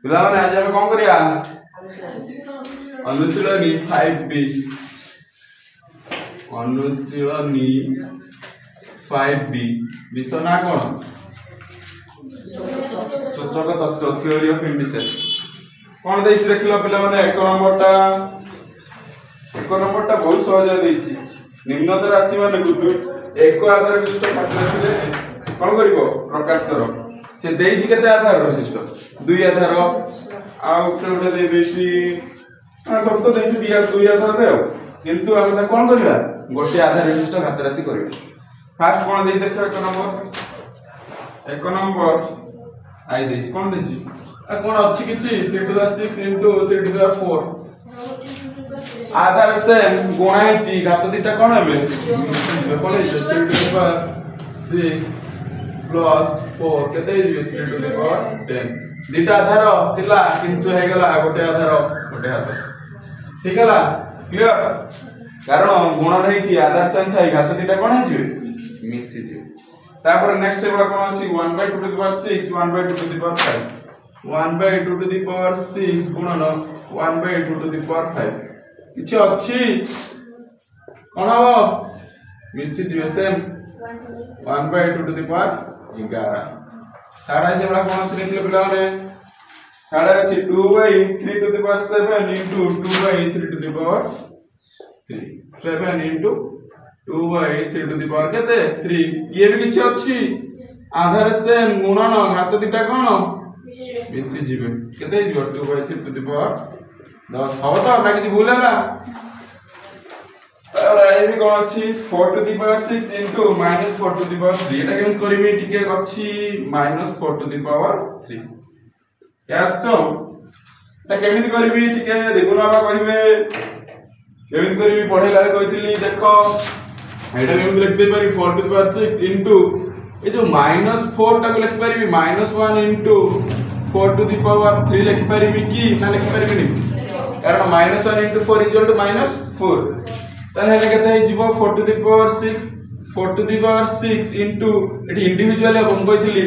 पिला माने आज हम कौन करिया अनुशीलनी 5B अनुशीलनी 5B विषय ना कौन सूचक तत्व थ्योरी ऑफ इंडिसेस कौन देछि देखिलो पिला माने एक नंबरटा बहुत सहज देछि निम्नतर राशि माने एक आधार विशिष्ट खातिर कौन करिवो प्रकाश करो से देछि केते आधार विशिष्ट दुई आधार आ उपरे दे देछि सब तो देछि दुई आधार रे किंतु हम कौन करिवा गोटे आधार विशिष्ट घात राशि करिवा फास्ट कौन दे देखो एक नंबर आई देछि कौन देछि आ कौन अछि किछि 3 to the 6 into 3 to the 4 Aadhaar same गुणा हेछि घात दिटा कोन हेबे कोन 3 to the power 6 plus 4 केते हेबे 3 to the power 10 दिटा आधार थिला किंतु हे गेला गोटे आधार ठीक हैला क्लियर कारण गुणन हेछि आधार सेम थाई घात दिटा कोन हेछि मिसि जे तापर नेक्स्ट एबा कोन अछि 1/2 to the power 6 1/2 to the power 5 1/2 to the power 6 गुणन 1/2 to the power 5 किछि अछि कोन हबो मिसि जे सेम 1/2 to the power 11 ताडा जेबला कोन अछि देखिलो पिला रे ताडा अछि 2/3 to the power 7 into 2/3 to the power 3 7 into 2/3 to the power केते 3 ये भी किछि अछि आधार सेम गुणन घात दिटा कोन मिसि जीवे केते जीव 2/3 to the power 10 हबो तो ना किछि भूल हैला और आई भी कोन अछि 4 to the power 6 into -4 to the power 3 एटा केम करिवि टिके अछि -4 to the power 3 यास तो ता केमिति करिवि टिके देखुना बा करिवे केमिति करिवि पढेला कहितली देखो एटा केमिति लिख दे पारि 4 to the power 6 into ए जो -4 टा को लिख पारिबि -1 into 4 to the power 3 लिख पारिबि कि ना लिख पारिबि नि कारण -1 into 4 = -4 तने हे केते हे जीवो 4 to the power 6 4 to the power 6 into eighty individual हम कहितली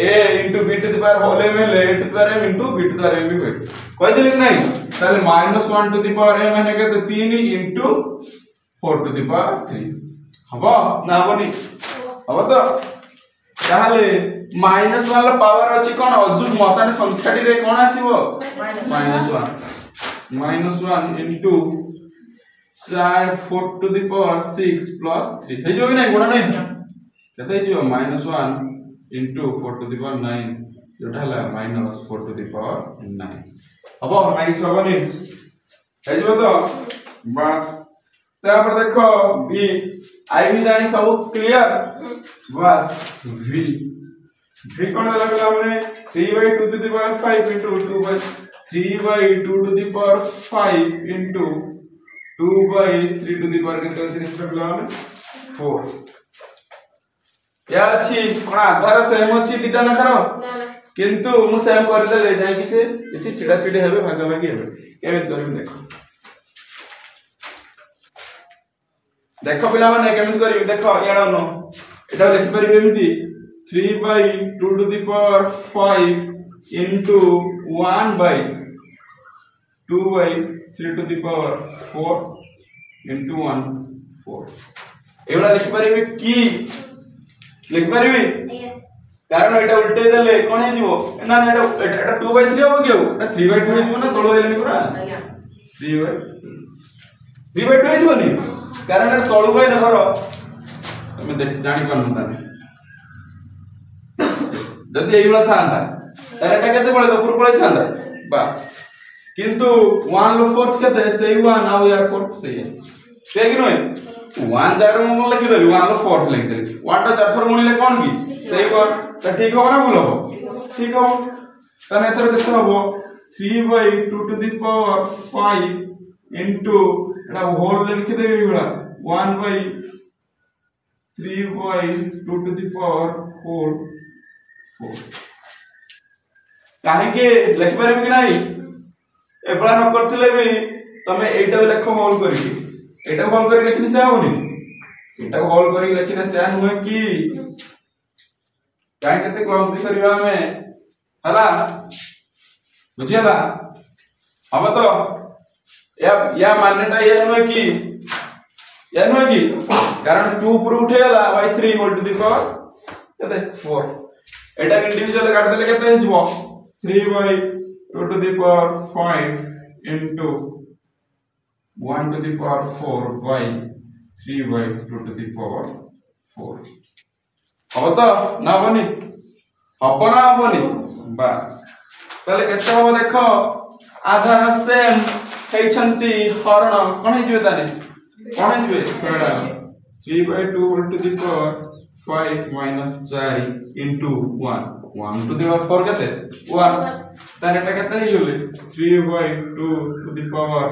a into b to the power whole m ले a to the power m into b to the power m भी होय कहितली कि नहीं ताले -1 to the power m हे केते 3 into 4 to the power 3 हबो ना हबोनी हबो तो ताले -1 ला पावर अछि कोन अजुग मताने संख्याटी रे कोन आसीबो -1 into 4 to the power 6 plus 3 हे जो कि नहीं गुणा नहीं केते हे जो -1 into 4 to the power 9 जोटा हला -4 to the power 9 हबो ना कि हबोनी हे जो तो बस तापर देखो b आई भी जानी सब क्लियर बस v कोन लागला हमने 3/2 to the power 5 into 3/2 to the power 5 into 2/3 to the power केते अछि देखला हमने 4 या अछि कोन आधार सेम अछि दिटा नखर किंतु मु सेम कर देले जाय कि से किछि चिडा चिडी हेबे भागाभागी हेबे केमित करिम देखो पिला माने केमित करिम देखो याडा न एटा लिख परिबे एमिति 3/2 to the power 5 into 1/2/3 to the power 4 into 1 4 एवला लिख परिबे की लिख परिबे कारण एटा उल्टे देले कोन हे जीवो ना ना एटा 2/3 हो गेउ एटा 3/2 हे जीवो ना तळो हेलेनी पुरा 3/2 हे जीवो नी कारण एटा तळो गय धर तमे देख जानि पानता जदी एइला थांता तारे एटा केते पळे ऊपर पळे थांता बस किंतु 1 लो 4 केते सेई 1 आउ यार 4 सेई से कि नय 1 जारो म लिखि देली 1 लो 4 लिखि देली 1 टा 4 थर गुणिले कोन की सेई कोन त ठीक हो ना भूल हो ठीक हो तने एथर केते हबो 3/2 to the power 5 into Etah whole लिखि देबी बड़ा 1/3/2 to the power 4 काहे के लिख पारे कि नाही एबला न करथिले भी तमे एटा लेखो होल करी एटा होल करी लिखिन से आबोनी एटा होल करी लिखिन से नुहे कि काहे केते क्लाउज करबा हमें हला बुझिगला हम तो या मान्यता ये नुहे कि कारण 2 ऊपर उठेगला by 3 whole to the power केते 4 एटा इंडिविजुअल काट देले केते हिजबो 3 by 2 to the power 5 into 1 to the power 4 by 3 by 2 to the power 4 अब तो ना बनी अपना बनी बस ताले केते हो देखो आधा सेम हेछंती हरण कोन हे जवे ताने कोन हे जवे 3 by 2 whole to the power 5 minus 4 into 1 1 to the power 4 केते 1 ताने एटा केते हे गेले 3 by 2 to the power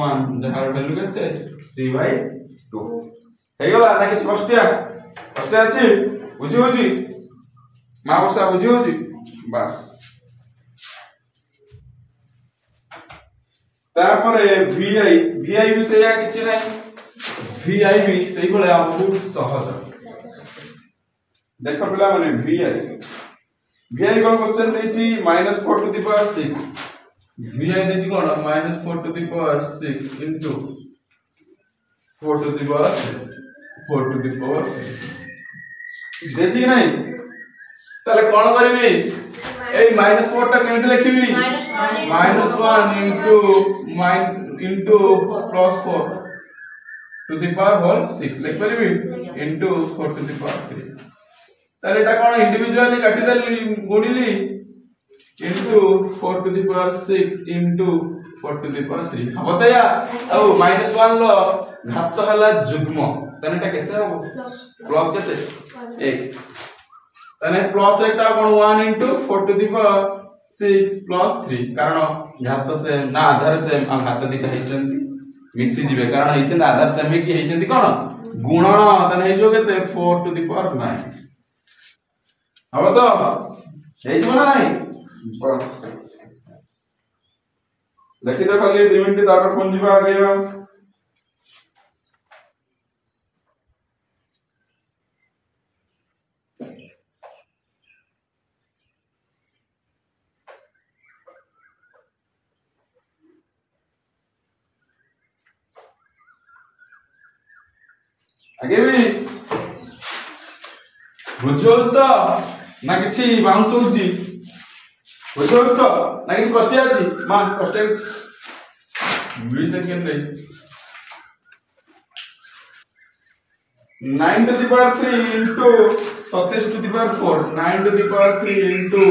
1 जहार वैल्यू केते 3 by 2 हे गला ना किछ कष्ट अछि बुझी होजी माउसा बुझी होजी बस तापरे VI भी से या किछि नै VI भी सही भले बहुत सहज देखो पिला माने VI कोन क्वेश्चन देछि -4 to the power 6 VI देछि कोन -4 to the power 6 into 4 to the power देछि नै ताले कोन करबी ए -4 टा केमते लिखिबी -1 into +4 to the power whole 6 लिख परबी into 4 to the power 3 ताले एटा कोन इंडिविजुअली काटि देली गुणिली into 4 to the power 6 into 4 to the power 3 हम बताया औ -1 लो घात हला जुग्म तने एटा केते हो प्लस केते 1 तने plus iota cone 1 into 4 to the power 6 plus 3 कारण घात से ना आधार से हम घात दिखा हेचंती मिसी जिवे कारण हेचंती आधार से में की हेचंती कोन गुणन तने हे जो केते 4 to the power 9 अब तो हेइतो ना नहीं लिखि दे खाली 2 मिनिट तापर फोन जीवा आगे भी बुझोस तो ना किछि बाउंस होउची बुझोस तो ना किछि कष्ट अछि मा कष्ट अछि 2 सेकंड रे 9 to the power 3 into 27 to the power 4 9 to the power 3 into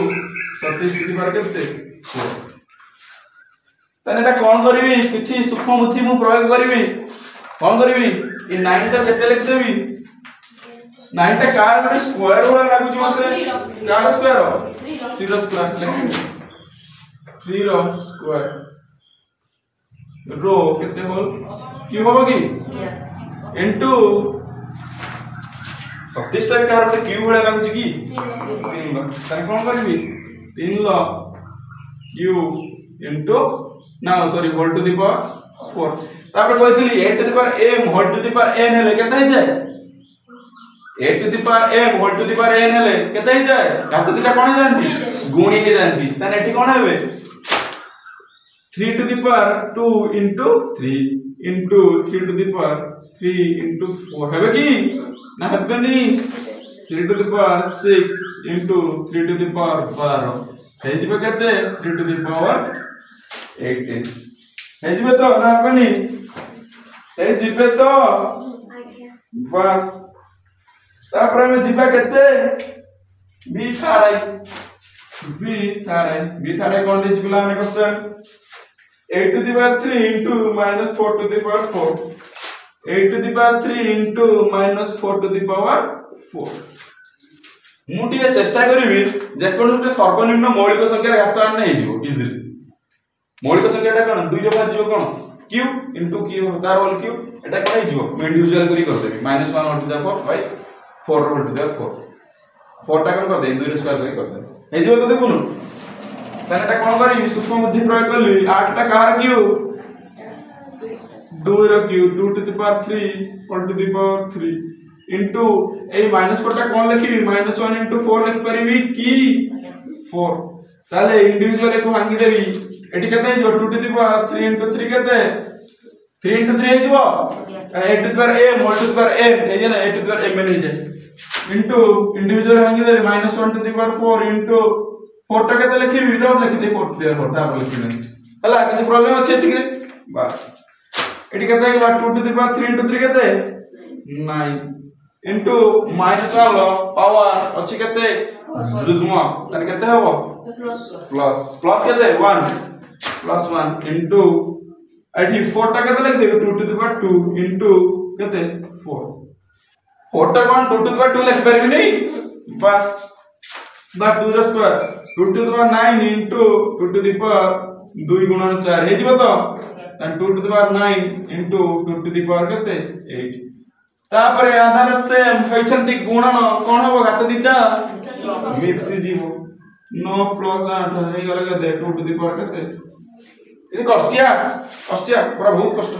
27 to the power केते 4 तने एटा कोन करबी किछि सूक्ष्म बुद्धि मु प्रयोग करबी कोन करबी इ 9 टा केते लिख देबी 9 टा कार गोटे स्क्वायर वाला लागु छी मते कार स्क्वायर 3 रो स्क्वायर लिख 3 रो स्क्वायर रो केते होल की होबो की इनटू 27 टा कार गोटे क्यूब वाला लागु छी की 3 लो तने कोन करबी 3 लो क्यूब इनटू ना sorry whole to the power 4 तापर कहथिली 8 to the power m whole to the power n हेले केते हे जाय 8 to the power m whole to the power n हेले केते हे जाय घात दिटा कोन जानती गुणी के जानती तने एठी कोन हेबे 3 to the power 2 into 3 into 3 to the power 3 into 4 हेबे की ना हेबेनी 3 to the power 6 into 3 to the power 12 हे जिबे केते 3 to the power 18 हे जिबे तो ना हेबेनी ए जिबे तो बस तापर में जिबा केते बी थाड़ाई कोन दे जिबला ने question 8 to the power 3 into -4 to the power 4 8 to the power 3 into -4 to the power 4 मु टिके चेष्टा करिवि जे कोन से सर्वनिम्न मौलिक संख्या घात आने हे जिवो इजीली मौलिक संख्याटा कोन 2 रे भाग जिवो कोन q into q तार होल q एटा कोन हे जिवो इंडिविजुअल करी कर देबी -1 whole to the 4 by 4 whole to the 4 4 टा कोन कर दे 2 रे स्क्वायर करी कर दे हे जिवो तो देखुनु तने एटा कोन करी सूक्ष्म बुद्धि प्रयोग करली 8 टा कार q 2 रो q 2 to the power 3 whole to the power 3 into ए -4 टा कोन लिखिबी -1 into 4 लिख परिबी की 4 ताले इंडिविजुअल को भांगी देबी एटी केते हो 2 टू द पावर 3 into 3 केते 3 into 3 हेजबो 8 to the power m 1 to the power n हे जे ना 8 टू द पावर m हे जे into इंडिविजुअल भांगी देबी -1 टू द पावर 4 into 4 टा केते लिखिबी डबल लिखि दे 4 टू द पावर 4 ता लिखिबे हला किछ प्रॉब्लम अछि ठीक रे बस एटी केते 2 टू द पावर 3 into 3 केते 9 into -1 पावर अछि केते जुग्म तने केते हबो प्लस केते 1 प्लस 1 into एठी 4 टा केते लिख देबे 2 टू द पावर 2 into केते 4 4 टा कोन 2 टू द पावर 2 लिख परबी नै बस द 2 रो square 2 to the power 9 into 2 to the power 2 गुणन 4 हे जिवो तो 2 to the power 9 into 2 to the power केते 8 तापरे आधार सेम होइछंती गुणन कोन हबो घात दिटा मिसी जीवो 9 प्लस 8 हे गला के 2 टू द पावर केते इति कष्टिया पूरा बहुत कष्ट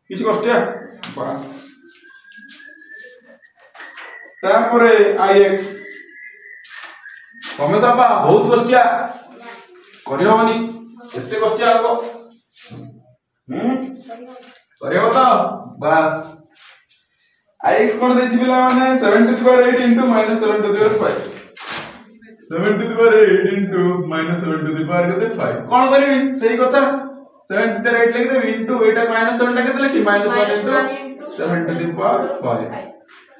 किछ कष्टिया बस तापरे ix तमे बाबा बहुत कष्टिया करियोनी एते कष्टिया हबो करियो तो बस ix कोन देछि बिला माने 7 to the power 8 into -7 to the power 5 7 to the power 8 into -7 to the power केते 5 कोन करबी सही कथा 7 टू द पावर 8 लिख देबी into एटा -7 टा केते लिखी -1 into 7 टू द पावर 5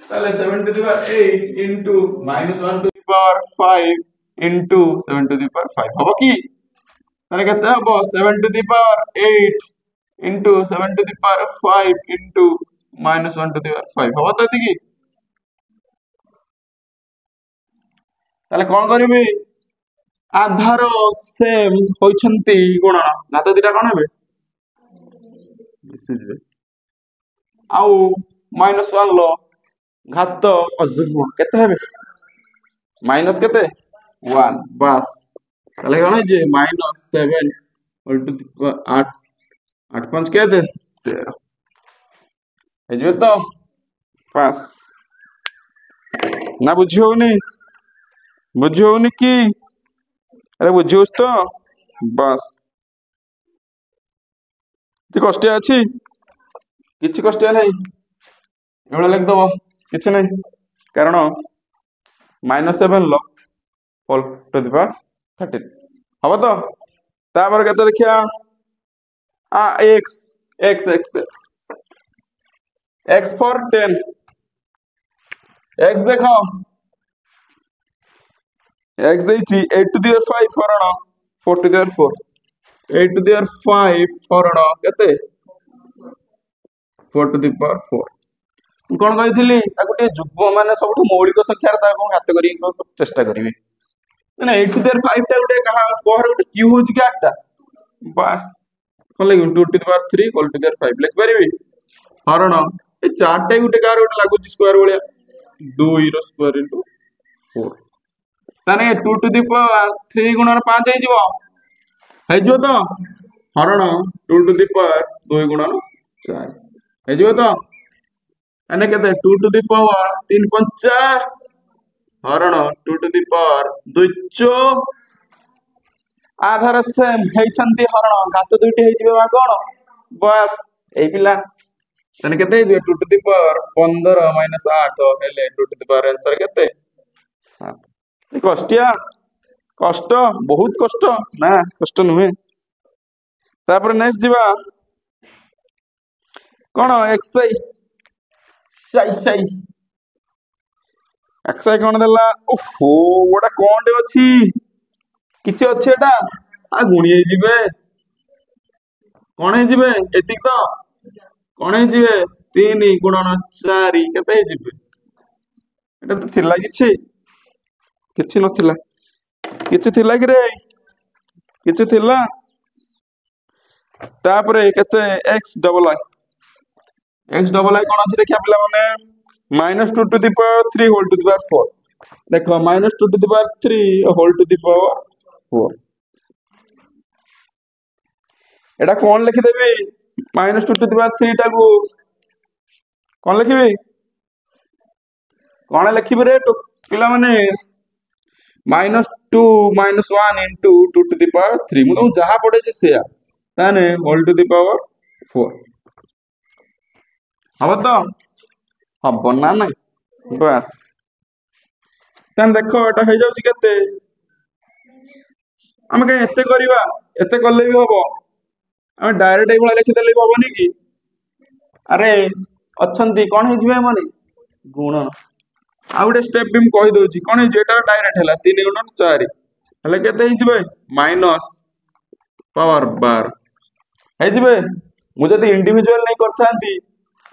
ताले 7 to the power 8 into -1 to the power 5 into 7 to the power 5 हबो की ताले केते हबो 7 to the power 8 into 7 to the power 5 into -1 to the power 5 हबो तो एतिकी ताले कोन करबी आधार सेम होइछंती गुणन घात दिटा कोन हेबे मिसिजबे आउ -1 लो घात अजुग्म केते हेबे माइनस केते 1 बस ताले कोन जे -7 होल टू द 8 8 5 केते 13 हेजबे तो पास ना बुझियोनी की अरे बुझियोस तो बस ती कष्ट अछि किछि कष्ट नै एवढा लिख दबो किछि नै कारण -7 लो होल टू द पावर 13 हबो तो तापर केते देखिया x for 10 x देखो x देछि 8 to the power 5 हरण 4 to the power 4 8 to the power 5 हरण केते 4 to the power 4 कोन कहिथिली ताको टे जुग्म माने सबठु मौलिक संख्या ता को घात करी चेष्टा करिवे ना 8 to the power 5 टा गुटे कहा कोहर गुटे क्यू होछि कि 8 टा बस कोन लगे 2 to the power 3 whole to the power 5 लिख परिबी हरण ए चारटा गुटे कार गुटे लागु स्क्वायर बलिया 2 रो स्क्वायर इनटू 4 ताने 2 टू द पावर 3 गुणन 5 हे जिवो तो हरण 2 टू द पावर 2 गुणन 4 हे जिवो तो अने केते 2 टू द पावर 3 5 हरण 2 टू द पावर 2 चो आधार सेम हेछंती हरण घात दुइटी हे जिवे कोन बस ए पिला तने केते हे 2 टू द पावर 15 -8 हेले 2 टू द पावर आंसर केते 7 कष्ट बहुत कष्ट ना कष्ट नुहे तापर नेक्स्ट दिबा कोन एक्सआई कोन देला ओहो ओडा कोन दे अछि किछ अछि एटा आ गुणी हे जिवे कोन हे जिवे एतिक तो कोन हे जिवे 3 गुणन 4 केते हे जिवे एटा तो थिला किछ नथिला किछ थिला कि रे किछ थिला तापरे केते x डबल आई कोन अछि देखिया पिला माने -2 to the power 3 whole to the power 4 देखो -2 to the power 3 whole to the power 4 एटा कोन लिखि देबी -2 टू द पावर 3 टा को कोन लिखिबी कोन लिखिबी रे पिला माने -2 -1 into 2 to the power 3 ମୁଁ ତମକୁ ଯାହା ପଢେଇଛି ସେଇଆ ତାହେଲେ होल टू द पावर 4 ହବ ତ ହବ ନା ନାଇଁ ବାସ୍ ତାହେଲେ ଦେଖ ଏଟା ହେଇଯାଉଛି କେତେ ଆମେ କାଇଁ ଏତେ କରିବା ଏତେ କଲେ ବି ହବ ଆମେ डायरेक्ट एभला लिखिदेले भी हबनी कि अरे अछंती कोन हे जिवे माने गुणन आ गोटे स्टेप भी कहि दउची कोन हे जेटा डायरेक्ट हैला 3 गुणन 4 हले केते हे जिवे माइनस पावर 12 हे जिवे मु जदी इंडिविजुअल नहीं करथांती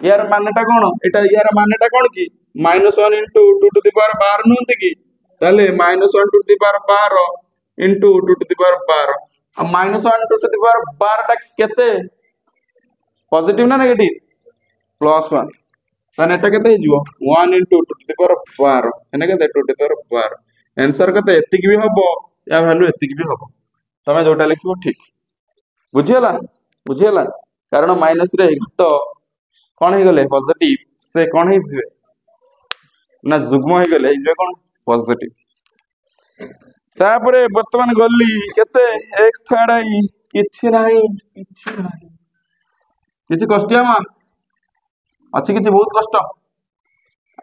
यार मानेटा कोन एटा यार मानेटा कोन की -1 into 2 to the power 12 नहुंती की ताले -1 to the power 12 into 2 to the power 12 uh -1 to the power 12 टा केते पॉजिटिव ना नेगेटिव +1 ताने एटा केते हे जिवो 1 into 2 to the power 12 एने केते 2 to the power 12 आंसर केते एतिक भी हबो या वैल्यू एतिक भी हबो तमे जोटा लिखिबो ठीक बुझियला कारण माइनस रे घात कोन हे गले पॉजिटिव से कोन हे जिवे ना जुग्म हे गले जे कोन पॉजिटिव तापरे वर्तमान गल्ली केते x थाडाई किछि नाही किछि कष्टिया मा अच्छी किछि बहुत कष्ट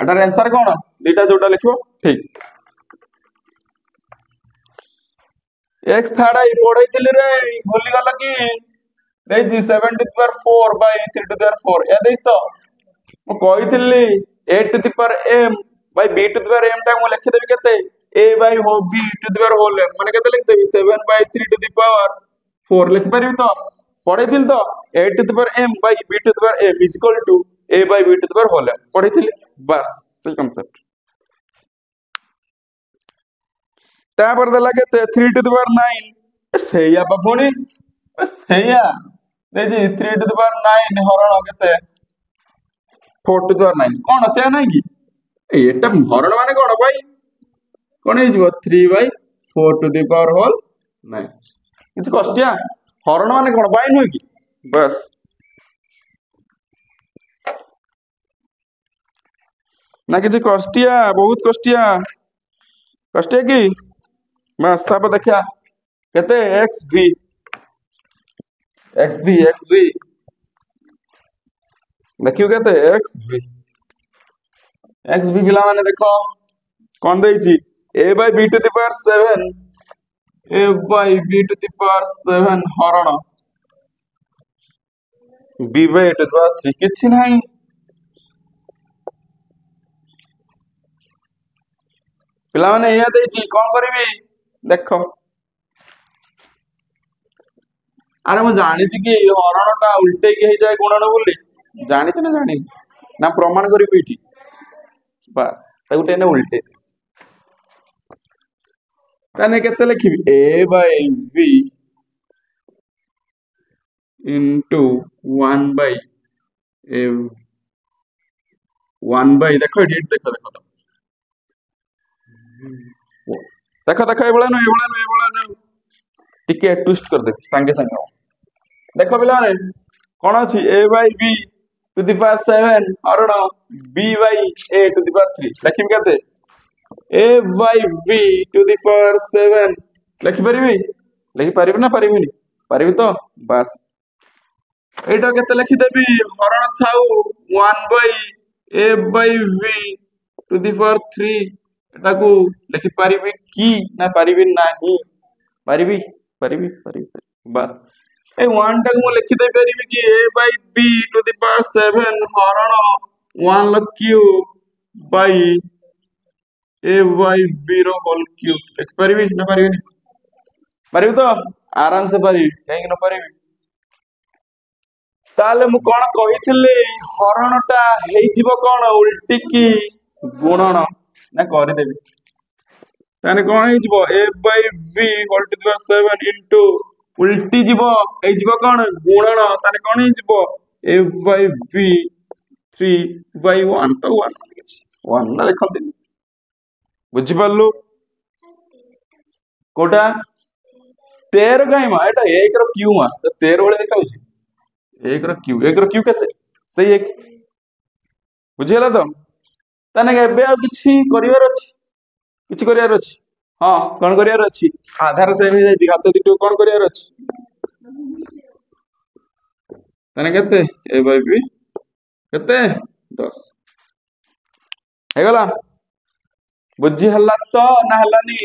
एटार आंसर कोन दुटा जोटा लिखिबो ठीक x थाडाई पढैतिली रे भूली गल कि देजी 7 to the power 4 by 3 to the power 4 या देस तो मु कहितिली a to the power m by b to the power m टा मु लिखि देबी केते a by b to the power whole m माने केते लिखि देबी 7 by 3 to the power 4 लिखि परिबी तो पढैतिल तो a to the power m by b to the power m is equal to a by b to the power whole m पढैतिल बस cell concept तापर दला केते 3 to the power 9 सेया बाबुनी सेया देजी 3 to the power 9 हरण केते 4 to the power 9 कोन से नाही की एटा हरण माने कोन भाई कोन हे जिवो 3 by 4 to the power whole 9 किछ कष्टिया हरण माने कोन बाय नय की बस ना किछ कष्टिया बहुत कष्टिया की बस तापर देखिया केते xv देखियो केते xv पिला माने देखो कोन देइची a by b to the power 7 a by b to the power 7 हरण b by a to the power 3 किछि नाही पिला माने या देइची कोन करबी देखो अरे मैं जानी छी कि हरणटा उल्टे के हे जाय गुणन बोली जानी छी ना प्रमाण करी पीठी बस ताउटे ने उल्टे ताने केते लिखिबी a by v into 1 by a 1 by देखो एडिट देखो एबला न टिके ट्विस्ट कर दे संगे संगे देखो पिला ने कोन अछि a by b to the power 7 हरण b by a to the power 3 लिखिम केते a by b to the power 7 लिखि परिबी ना परिबिनी परिबी तो बस एटा केते लिखि देबी हरण थाउ 1 by a by v to the power 3 एटा को लिखि परिबी की ना परिबी नाही परिबी बस ए 1 टा को लिखि दे परिबी कि a by b to the power 7 हरण 1 q by a by b रो होल क्यूब लिखि परिबी ना परिबी तो आराम से परिबी काहे न परिबी ताले मु कोन कहिथिले हरणटा हेइ जिवो कोन उल्टी की गुणन ना करि देबी ताने कोन हेइ जिवो a by b whole to the power 7 into उल्टी जिवो हेइ जिवो कोन गुणन ताने कोन हेइ जिवो a by b 3 by 1 तो 1 किछि 1 ना लिखंती बुझि पालु कोटा 13 काई मा एटा 1 रो q मा तो 13 वाले देखाउ छी 1 रो q केते सही एक बुझियला तो ताने एबे आ किछि करिवार अछि हाँ कौन करियार अछि आधार सेम हो जाई घात दिटो कौन करियार अछि तने केते ए बाय बी केते 10 हे गला बुझी हल्ला तो ना हल्लानी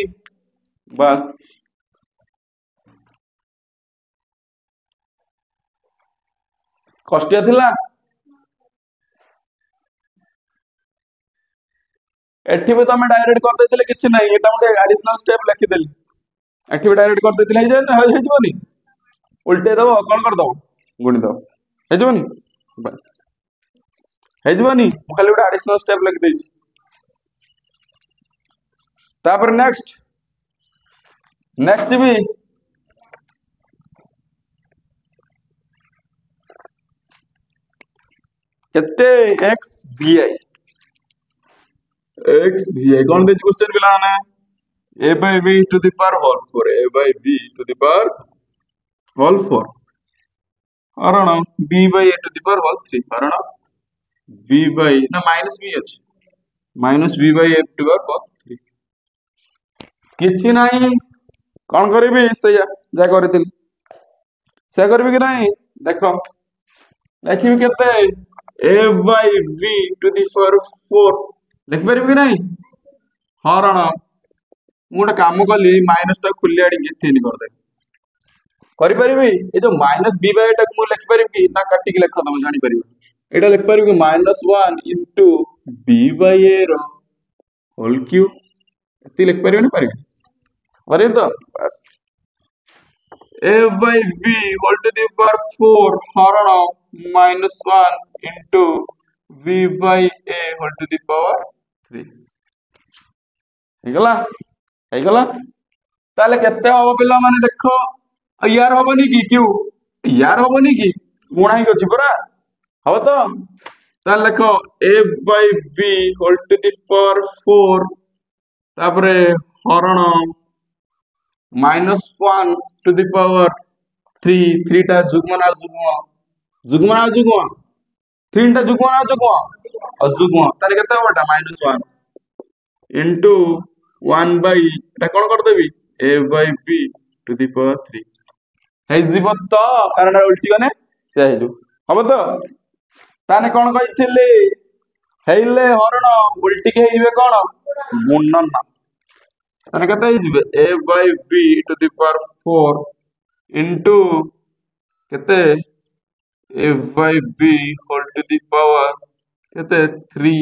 बस कष्टिया थिला एठी भी तमे डायरेक्ट कर देथिले किछि नै एटा मोटे एडिशनल स्टेप लिखि देली एठी भी डायरेक्ट कर देथिले हे जबनी उल्टे दबो कौन कर दबो गुणी दबो हे जबनी बस हे जबनी मु खाली उडा एडिशनल स्टेप लिखि देछि तापर नेक्स्ट नेक्स्ट भी केते x vi x vi कौन दे क्वेश्चन पिला ने a by b to the power whole 4 a by b to the power whole 4 हरण b by a to the power whole 3 हरण b by ना माइनस b अछि minus b by a to the power whole 3 किछि नाही कौन करबी से जा करथिल से करबी कि नाही देखो देखिबी केते a by b to the power 4 लिख परबी कि नाही हरण मु गोटे काम कली माइनस टा खुली आड़ी के 3 कर दे करि परबी ए जो माइनस b बाय टा मु लिख परबी ना काटी के लिख तुम जानि परबी एटा लिख परबी -1 इनटू b बाय a रो होल क्यूब एती लिख परबी ना परबी परबी तो बस a by b whole to the power 4 हरण -1 into b by a whole to the power 3 हे गला ताले केते हो पिला माने देखो यार होबनी की क्यों यार होबनी की गुणा ही अछि परा हो तो ताले देखो a by b whole to the power 4 तापरे हरण -1 टू द पावर 3 3 टा जुग्मना जुग्म 3 टा जुग्मना और जुग्म ताले केते होबटा -1 इनटू 1 by एटा कोन कर देबी a by b to the power 3 हे जीव तो कारण उल्टी गने से हेजु हबो तो ताने कोन कहिथिले हेले हरण उल्टी के हेइबे कोन गुणन ताने कते हेजिबे a by b to the power 4 into केते a by b whole to the power केते 3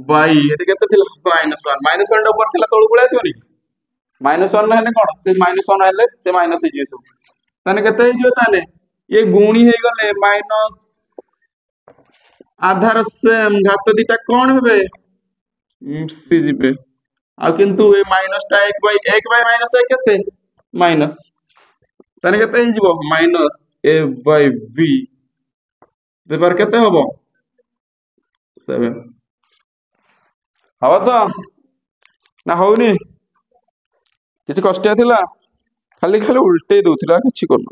बाई एते केते थिला -1 ऊपर थिला तळ गुळे आसीबनी -1 हेले कोन से -1 हेले से माइनस हे जे सब तने केते हे जो ताने ये गुणी हे गले माइनस आधार सेम घात दिटा कोन हेबे मिक्सी जिबे आ किंतु ए माइनस टा 1 बाय माइनस 1 केते माइनस तने केते हे जिवो माइनस a by b देबार केते होबो 7 हवा तो ना होनी किछि कष्टिया थिला खाली खाली उल्टे दउथिला किछि कोन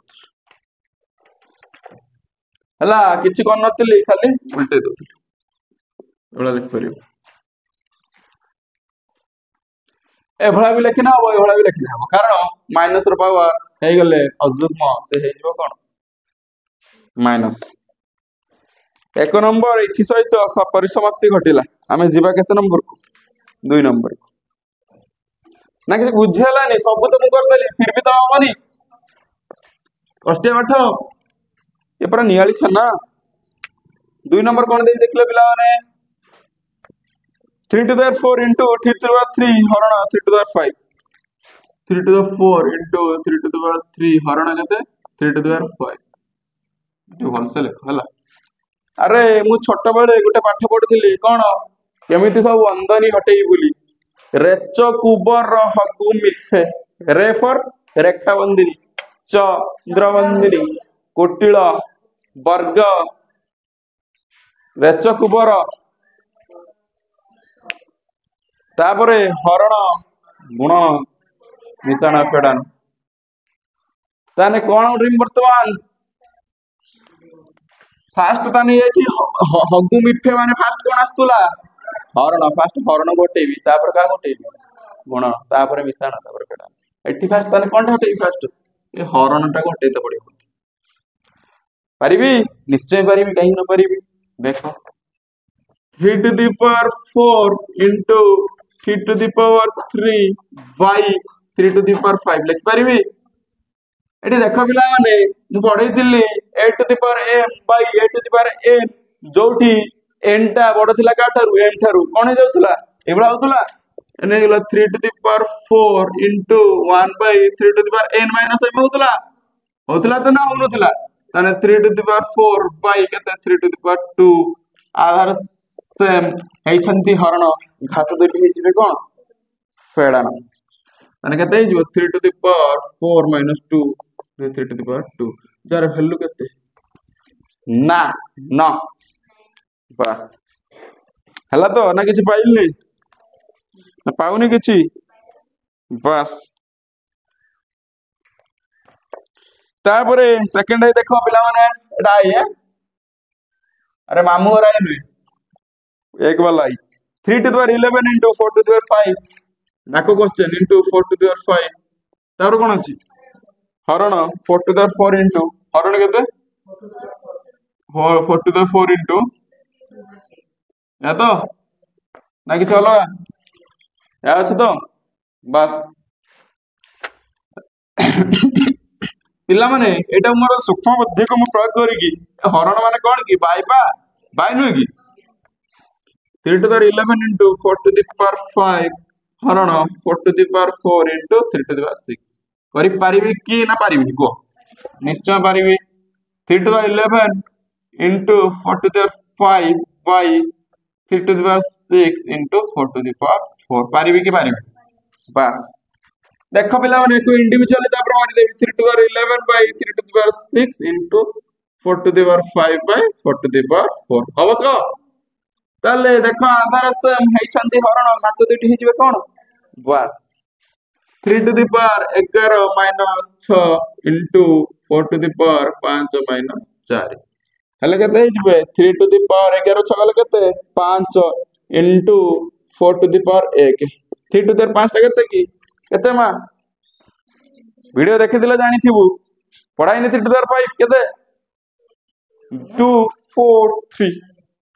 हला किछि कोन नथिली खाली उल्टे दउथिली ओला लिख परियो ए भला भी लिखना हो ए भला भी लिखना हो कारण माइनस रो पावर हे गले अजुग्म से हे जिवो कोन माइनस एक नंबर इथि सहित परिसमाप्ति घटिला आमे जीवा केते नंबर को 2 नंबर ना किसी बुझेला नहीं सब तो मु करतली फिर भी तो हमनी कष्टे पाठ ये पर नियाली छना 2 नंबर कोन दे देखले पिला माने 3 to the 4 into 3 to the 3 हरण 3 to the 5 3 to the 4 into 3 to the 3 हरण केते 3 to the 5 जो भलसे लिख हला अरे मु छोट बेले गोटे पाठ पढिथिली कोन केमिति सब अंदनी हटेई बोली रेच कुबर हगु मिफे रे फॉर रेखा बंदिनी चंद्रबंदिनी कोटिल वर्ग रेच कुबर तापरे हरण गुण मिश्रण फेडान ताने कोन ड्रीम वर्तमान फास्ट ताने एठी हगु मिफे माने फास्ट कोन आस्तुला हरण फास्ट हरण गोटेबी तापर का गोटेबी गुणन तापर मिश्रण तापर फेड़ा एठी फास्ट ताने कोनटा हटे फास्ट ए हरणटा को हटेते पड़ियो पारिबी निश्चय पारिबी कहीं न पारिबी देखो 3 to the power 4 into 3 to the power 3 by 3 to the power 5 लिख पारिबी एठी देखो पिला माने मु पढै Delhi 8 to the power m by 8 to the power n जोठी n टा बड़ थिला काठारु n ठारु कोन जाउतला एबला होतला एने गेला 3 to the power 4 into 1 by 3 to the power n minus m होतला तो ना होनथला ताने 3 to the power 4 by केते 3 to the power 2 आधार सेम हेइछंती हरण घात दुटी हे जिवे कोन फेडान माने केते हे जिवो 3 to the power 4 minus 2 3 to the power 2 jar value केते ना न बस हला तो ना किछि पाइलनी ना पाउनी किछि बस तापरे सेकंड है देखो पिला माने एटा आई है अरे मामू घर आई नुई एक वाला आई 3 to the power 11 into 4 to the power 5 डाको question into 4 to the power 5 तार कोन अछि हरण 4 to the power 4 into हरण केते 4 to the power 4 into या तो ना कि चलो या अछि तो बस पिला माने एटा मोर सूक्ष्म बुद्धि को मु प्रयोग करी की हरण माने कोन की बाय नुई की 3 to the power 11 into 4 to the power 5 हरण 4 to the power 4 into 3 to the power 6 करी पारिबी की ना पारिबी को निश्चय पारिबी 3 to the power 11 into 4 to the power 5 by 3 to the power 6 into 4 to the power 4 पारिबी की पारिबी बस देखो पिला माने को इंडिविजुअली तापर मारि देबी 3 to the power 11 by 3 to the power 6 into 4 to the power 5 by 4 to the power 4 हबो को ताले देखो आधार सेम हेइछंती हरण घात दुटी हे जिवे कोन बस 3 to the power 11 minus 6 into 4 to the power 5 minus 4 हले केते हे जिवे 3 to the power 11 6 हले केते 5 into 4 to the power 1 3 to the power 5 टा केते की केते मा वीडियो देखि दिले जानि थिबु पढाई ने 3 to the power 5 केते 2 4 3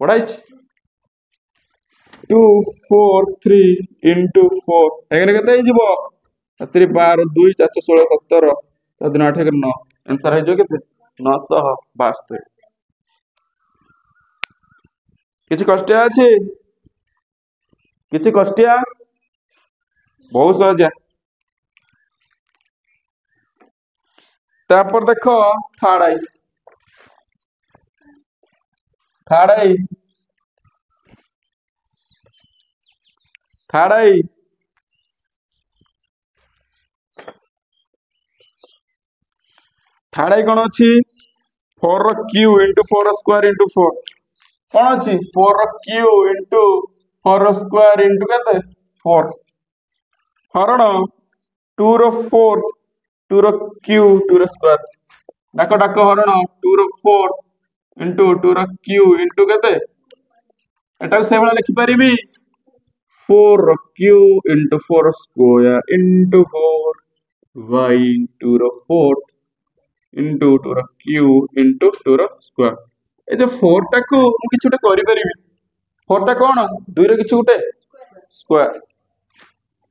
पढाई 2 4 3 into 4 एगने केते हे जिवो 3 12 2 4 16 17 7 8 9 आंसर है जो केते 972 किछि कष्टिया अछि किछि कष्टिया बहुत सहज तापर देखो थर्ड आई थर्ड आई कौन अच्छी 4 क्यू इंटू 4 स्क्वायर इंटू 4 कौन अच्छी 4 क्यू इंटू 4 स्क्वायर इंटू केते 4 हरण 2 रो 4 2 रो क्यू 2 रो स्क्वायर डाको डाको हरण 2 रो 4 इंटू 2 रो क्यू इंटू केते एटा को सेबला लिखि परिबी 4 Q into 4 square into 4 y 2 रो 4 into 2 रो क्यू into 2 रो स्क्वायर ए जो 4 टा को मु किछ उटे करि परिबी 4 टा कोन 2 रो किछ उटे स्क्वायर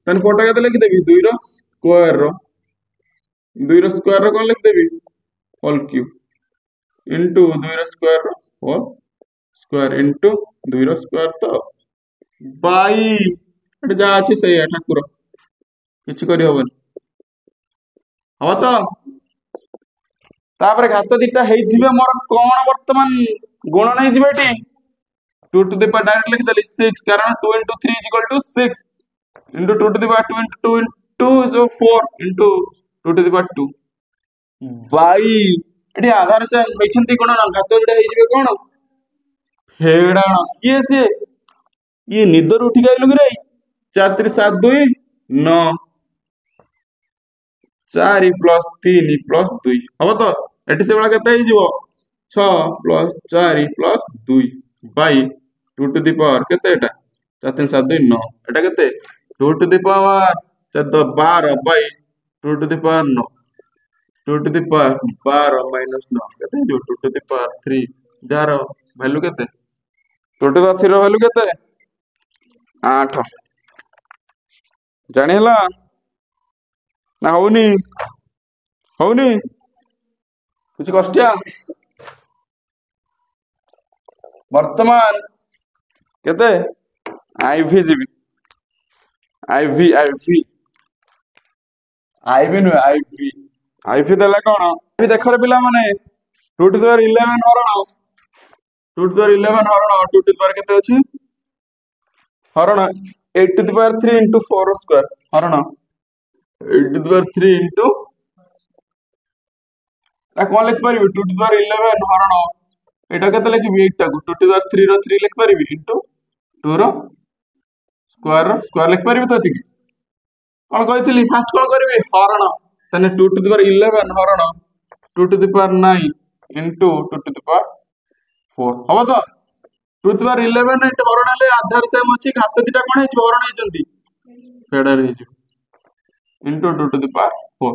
तन 4 टा केते लिखि देबी 2 रो स्क्वायर रो कोन लिखि देबी होल क्यूब into 2 रो स्क्वायर रो होल स्क्वायर into 2 रो स्क्वायर तो बाई एटा जा अछि सही ठाकुर किछ करि होबन हो तो तापर घात दिटा हे जिवे मोर कोन वर्तमान गुण नै जिवेटी 2 to the power डायरेक्ट लिख देली 6 कारण 2 into 3 is equal to 6 into 2 to the power 2 into 2 into 2 is 4 into 2 to the power 2 by एठी आधार से मेछंती कोन घात दिटा हे जिवे कोन फेडाण किए से ये निदर उठी गइलु रे 4 3 7 2 9 4 plus 3 plus 2 हम तो एटी से बड़ा केते ही जीवो 6 plus 4 plus 2 by 2 to the power केते एटा 4 3 7 2 9 एटा केते 2 to the power 12 by 2 to the power 9 2 to the power 12 minus 9 केते जो 2 to the power 3 जार वैल्यू केते 2 to the power 3 रो वैल्यू केते 8 जानि हला ना होनी कुछ कष्टिया वर्तमान केते आईवी जीबी आईवी नु आईवी देला कोन आईवी देखरे पिला माने 2 to the power 11 हरण 2 to the power 11 हरण 2 to the power केते अछि हरण 8 to the power 3 into 4 square हरण 8 to the power 3 into ना कोन लिख परिबी 2 to the power 11 हरण एटा केते लिखबी 8 टा 2 to the power 3 रो 3 लिख परिबी into 2 रो स्क्वायर लिख परिबी तो एतिकी कोन कहितली फास्ट कोन करबी हरण तने 2 to the power 11 हरण 2 to the power 9 into 2 to the power 4 हबो तो 2 to the power 11 into हरण ले आधार सेम अछि हाथ दिटा कोन हे हरण हे जंती fader hey into 2 to the power 4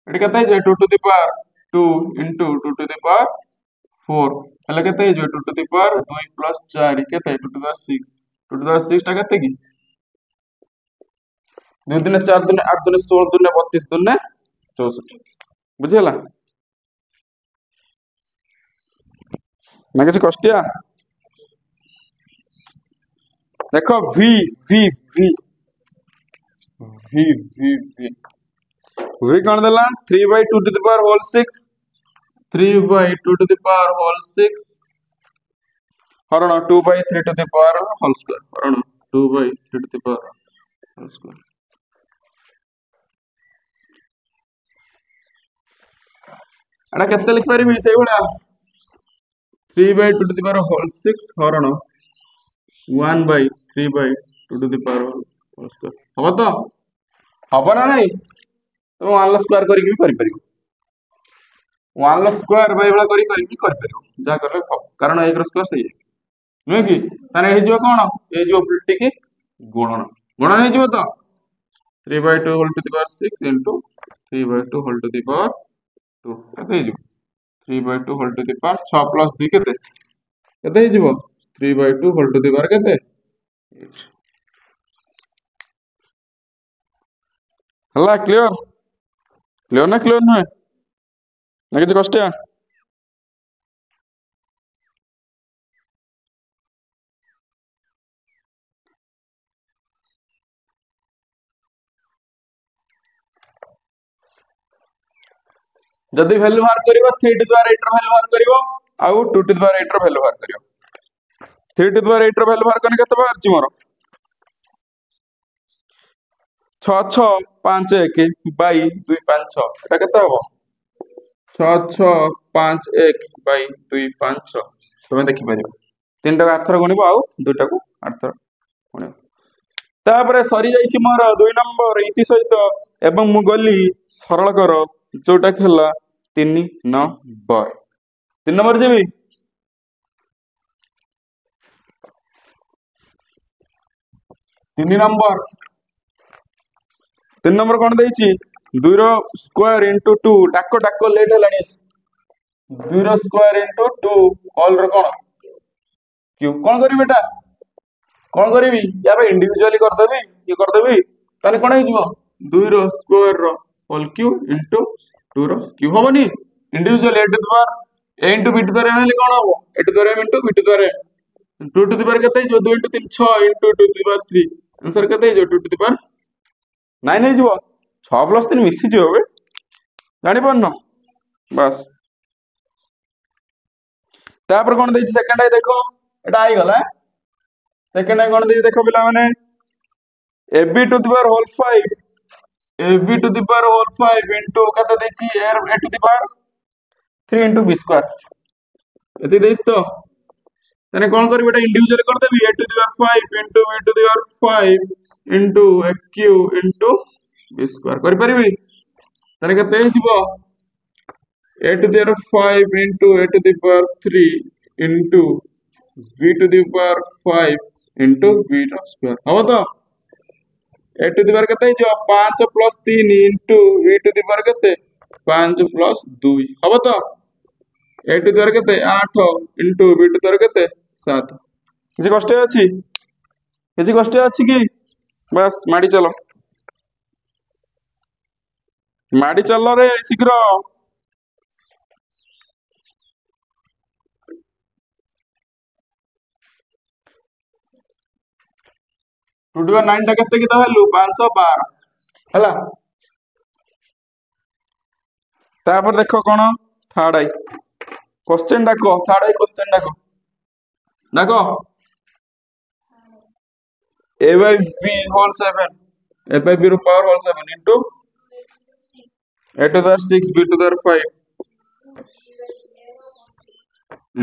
एटा केते हे 2 to the power 2 into 2 to the power 4 हला केते हे 2 to the power 2 plus 4 केते 2 to the power 6 2 to the power 6 टा केते की 2 दिन 4 दिन 8 दिन 16 दिन 32 दिन 64 बुझिला ना किसी कष्टिया देखो v v v v v v v कौन देला 3 by 2 to the power whole 6 3 by 2 to the power whole 6 हरण 2 by 3 to the power whole square हरण 2 by 3 to the power whole square एटा केते लिख परिबी सेही बडा 3 by 2 to the power whole 6 हरण 1 by 3 by 2 to the power whole square हबो तो हबो ना नहीं तो 1 स्क्वायर करी भी करि परिबो 1 स्क्वायर बाय बला करी परिबो जा करले कारण 1 स्क्वायर सही है कि ताने हे जो कोन हे जो उल्टी की गुणन हे जो तो 3 by 2 whole to the power 6 into 3 by 2 whole to the power 2 केते हे जो 3 by 2 whole to the power 6 plus 2 केते हे जो 3 by 2 whole to the power केते 8 हला क्लियर ना क्लियर ना किसी कष्टिया जदि वैल्यू बाहर करिवो 3 to the power 8 रो वैल्यू बाहर करिवो आउ 2 to the power 8 रो वैल्यू बाहर करिवो 3 to the power 8 रो वैल्यू बाहर करने केते बाहर छि मोर 6 6 5 1 बाई 2 5 6 एटा केते हबो 6 6 5 1 बाई 2 5 6 तुम देखि परिबो 3 टा 8 थर गणिबो आउ 2 टा को 8 थर गणिबो तापरे सरी जाईछि मोर 2 नंबर इति सहित एवं मु गली सरल कर जोटा खेला 3 नंबर 3 नंबर जेबी 3 नंबर 3 नंबर कोन देइछि 2 रो स्क्वायर इनटू 2 डाको लेट हलानी 2 रो स्क्वायर इनटू 2 ऑल रो कोन क्यू कोन करी बेटा कोन करबी या बे इंडिविजुअली कर देबी ताले कोन हे जिवो 2 रो स्क्वायर रो होल क्यू इनटू 2 रो क्यू होबनी individually a to the power a into b to the power m हेले कोन होबो a to the power m into b to the power m 2 to the power केते जो 2 into 3 6 into 2 to the power 3 answer केते जो 2 to the power 9 हे जिवो 6 plus 3 मिसी जिवो बे जानि पन बस तापर कोन देछि सेकंड आई देखो एटा आई गला सेकंड आई कोन देछि देखो पिला माने ab to the power whole 5 ab to the power whole 5 into कत देछि a to the power 3 into b square एति देछि तो तने कोन करबी एटा इंडिविजुअली कर देबी a to the power 5 into b to the power 5 into aq into b square कर परबी तने कते हिबो a to the power 5 into a to the power 3 into b to the power 5 into b square हो तो ए to the power केते जो 5 plus 3 into v to the power केते 5 plus 2 हबो तो ए टू द पावर केते 8 into v to the power केते 7 किसी कष्ट अछि कि बस माड़ी चलो रे शीघ्र 2 टू 9 टा केते की वैल्यू 512 हला तापर देखो कोन थर्ड आई क्वेश्चन डाको थर्ड आई क्वेश्चन डाको a by b whole 7 a by b रो power whole 7 into a to the power 6 b to the power 5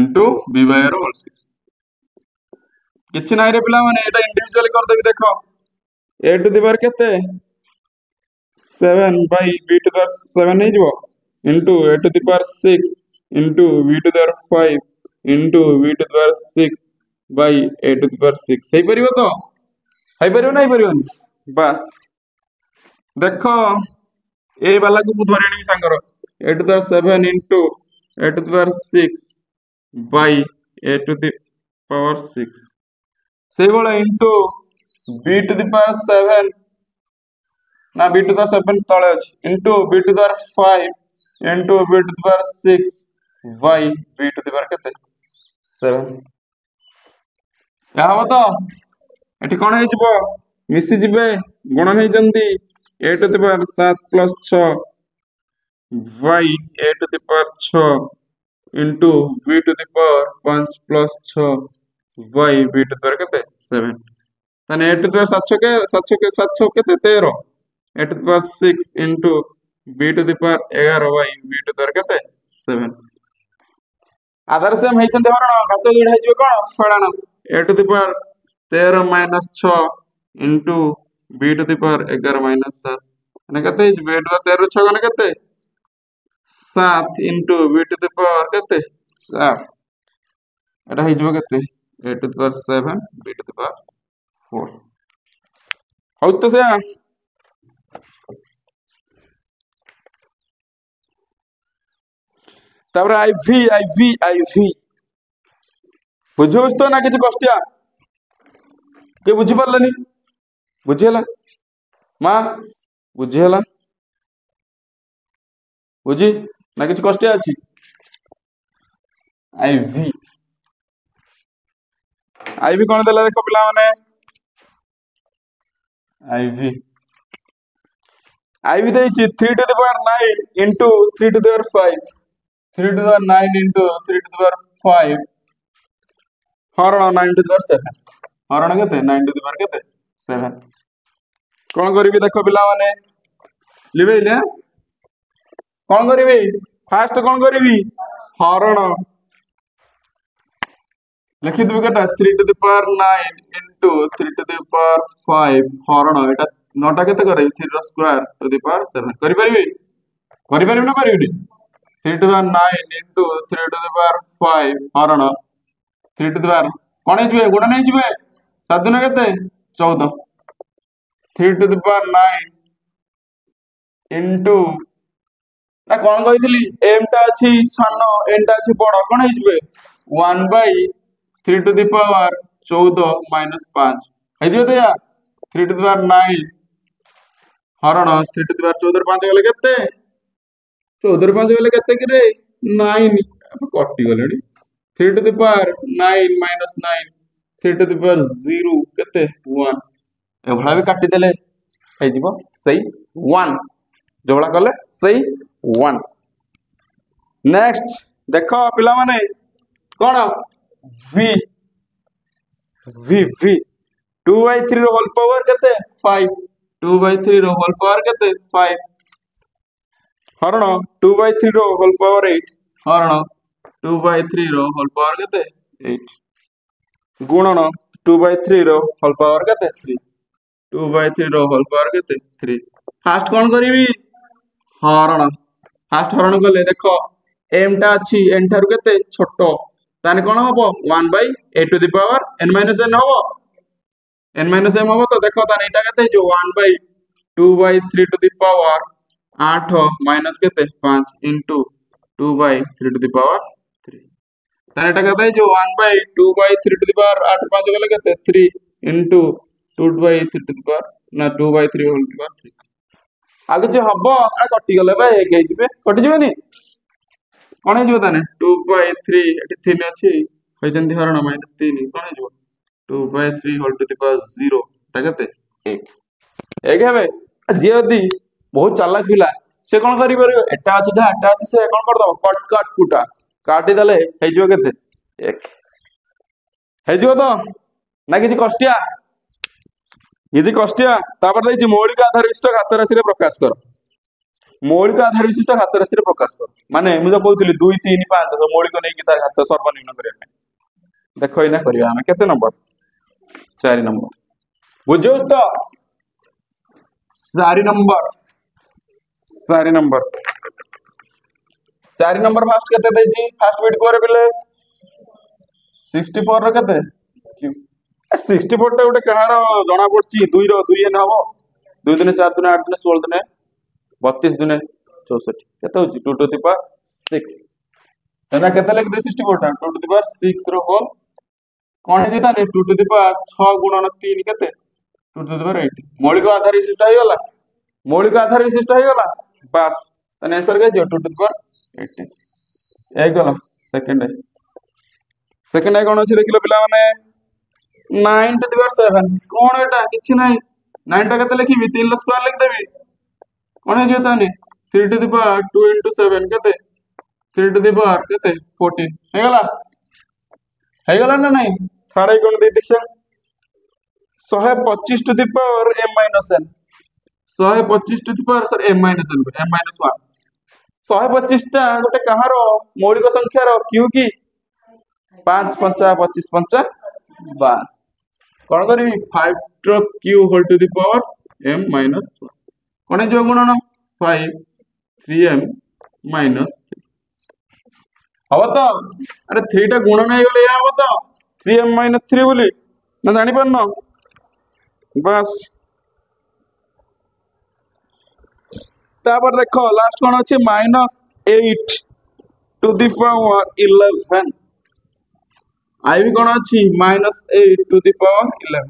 into b by r whole 6 किछि नाही रे पिला माने एटा इंडिविजुअली कर देबी देखो a to the power केते 7 by b to the power 7 नहीं जबो into a to the power 6 into b to the power 5 into b to the power 6 by a to the power 6 सही परिबो तो हाई परियो नहीं परियोनी बस देखो ए वाला को धरेनी सांगर a to the power 7 into a to the power 6 by a to the power 6 से वाला into b to the power 7 ना b to the 7 तळे अछि into b to the power 5 into b to the power 6 by b to the power केते 7 या हो तो एठी कोन हे जिवो मिसी जिवे गुणन हे जंदी a to the power 7 plus 6 by a to the power 6 into b to the power 5 plus 6 by b to the power केते 7 तने a to the power 7 केते 13 a to the power 6 into b to the power 11 by b to the power केते 7 आधार से हम हे चंदे हरण घात जोड़ हे जिवो कोन फळाना a to the power 13 minus 6 into b to the power 11 minus 7 ने कते b to the 13 6 ने कते 7 into b to the power कते 4 एटा हे जिवो कते a to the power 7 b to the power 4 हौ तो से तापर iv बुझोस तो ना किछ कष्टिया के बुझी पारलनी बुझिला मां बुझिला बुझी ना किछ कष्टिया अछि आईवी कोन देला देखो पिला माने आईवी देछि 3 to the power 9 into 3 to the power 5 3 to the power 9 into 3 to the power 5 हरण 9 to the power 7 हरण केते 9 to the power केते 7 कोन करबी देखो पिला माने लिबेले कोन करबी फास्ट कोन करबी हरण लिखि देबी केटा 3 to the power 9 into 3 to the power 5 हरण एटा नोटा केते करे 3 रो स्क्वायर to the power 7 करि परिबी ना परिबी 3 to the power 9 into 3 to the power 5 हरण 3 to the power कोन हे जिवे गुणन हे जिवे 7 दुना केते 14 3 to the power 9 into ना कोन कहितली m टा अछि सानो n टा अछि बड़ कोन हे जिवे 1 by 3 to the power 14 minus 5 हे जिवे तो या 3 to the power 9 हरण 3 to the power 14 5 गले केते 14 5 गले केते कि रे 9 अब कटि गलेडी 3 to the power 9 minus 9 3 to the power 0 केते 1 एभला भी काटी देले हे जिवो सही 1 जोबला कले सही 1 नेक्स्ट देखो पिला माने कोन v 2 by 3 रो होल पावर केते 5 2 by 3 रो होल पावर केते 5 हरण 2 by 3 रो होल पावर 8 हरण 2 by 3 रो होल पावर केते 8 गुणन 2 by 3 रो होल पावर केते 3 2 by 3 रो होल पावर केते 3 फास्ट कोन करिवि हरण फास्ट हरण गले देखो m टा अछि n थारु केते छोटो ताने कोन हबो 1 by a to the power n minus n हबो n माइनस m हम तो देखो ताने एटा केते जो 1/2/3 टू द पावर 8 माइनस केते 5 इनटू 2/3 टू द पावर 3 ताने एटा केते जो 1/2/3 टू द पावर 8 5 गले केते 3 इनटू 2/3 टू द पावर ना 2/3 होल टू द पावर 3 आगे जे हबो आ कटि गले बा एक हे जिवे कटि जिवे नी कोन हे जिवो ताने 2/3 एटी 3 अछि होइजंती हरण -3 कोन हे जिवो 2/3 होल टू द पावर 0 ता केते 1 हेबे जे यदि बहुत चालाक पिला से कोन करि परिबो एटा अछि जा एटा अछि से कोन कर दबो कट कट कुटा काटी देले हे जिवो केते 1 हे जिवो तो ना किछि कष्टिया यदि कष्टिया तापर दैछि मौलिक आधार विशिष्ट घात राशि रे प्रकाश कर मौलिक आधार विशिष्ट घात राशि रे प्रकाश कर माने मु जो कहउतली 2 3 5 तो मौलिक नै कि तार घात सर्वनिम्न करिया देखो इना करिया हमें केते नंबर 4 नंबर बुझो तो 4 नंबर 4 नंबर 4 नंबर फास्ट केते दैछि फास्ट बिट करे बिले 64 रो केते क्यू 64 टा गोटे कहार जना पड़ची 2 रो 2 एन हबो 2 दिन 4 दिन 8 दिन 16 दिन 32 दिन 64 केते होची 2 टू द पावर 6 एना केते लिख दे 64 टा 2 टू द पावर 6 रो होल कोन हे ताने 2 टू द पावर 6 गुणन 3 केते 2 टू द पावर 8 मौलिक आधार विशिष्ट हे गला मौलिक आधार विशिष्ट हे गला बस तने आंसर के जो 2 टू द पावर 8 ए गला सेकंड है कोन अछि देखिलो पिला माने 9 टू द पावर 7 कोन एटा किछि नै 9 टा केते लिखिबी 3 लो स्क्वायर लिख देबी कोन हे जो ताने 3 टू द पावर 2 इनटू 7 केते 3 टू द पावर केते 14 हे गला ना नहीं थाड़े कोन दे देखिया 125 to the power m minus n 125 to the power सर m minus n m minus 1 125 टा गोटे कहारो मौलिक संख्या रो क्यों की 5 5 25 5 12 कोन करी 5 रो cube whole to the power m minus 1 कोन जो गुणन 5 3m माइनस 3 हबो तो अरे 3 टा गुणन हे गले या हबो तो 3m माइनस 3 बोली ना जानि परनो बस तापर देखो लास्ट कोन अछि -8 टू द पावर 11 आई भी कोन अछि -8 टू द पावर 11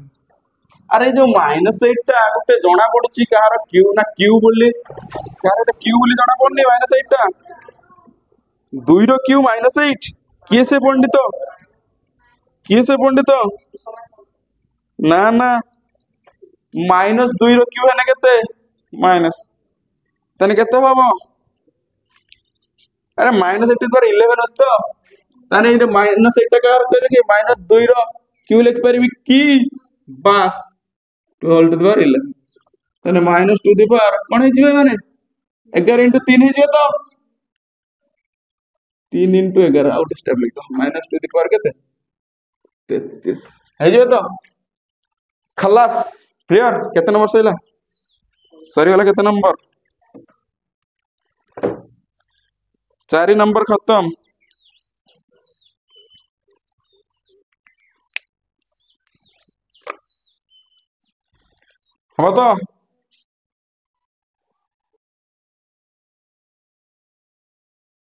अरे जो -8 टा गोटे जणा पडुची कहार क्यू ना क्यू बोली कहार एटा क्यू बोली जणा पडनी -8 टा 2 रो क्यू -8 किए से पंडित ना ना -2 रो क्यू हेने केते माइनस तने केते बाबा अरे -8 पर 11 असतो तने ये -8 टा कार करे के -2 रो क्यू लिख परबी की बस 2 होल टू द पावर 11 तने -2 द पावर कोन हे जिवे माने 11 इनटू 3 हे जिवे तो 3 इनटू 11 आउट स्टेप लिख -2 द पावर केते 33 हे जिवे तो खलास क्लियर केते नंबर सइला सरी वाला केते नंबर 4 नंबर खत्म हम तो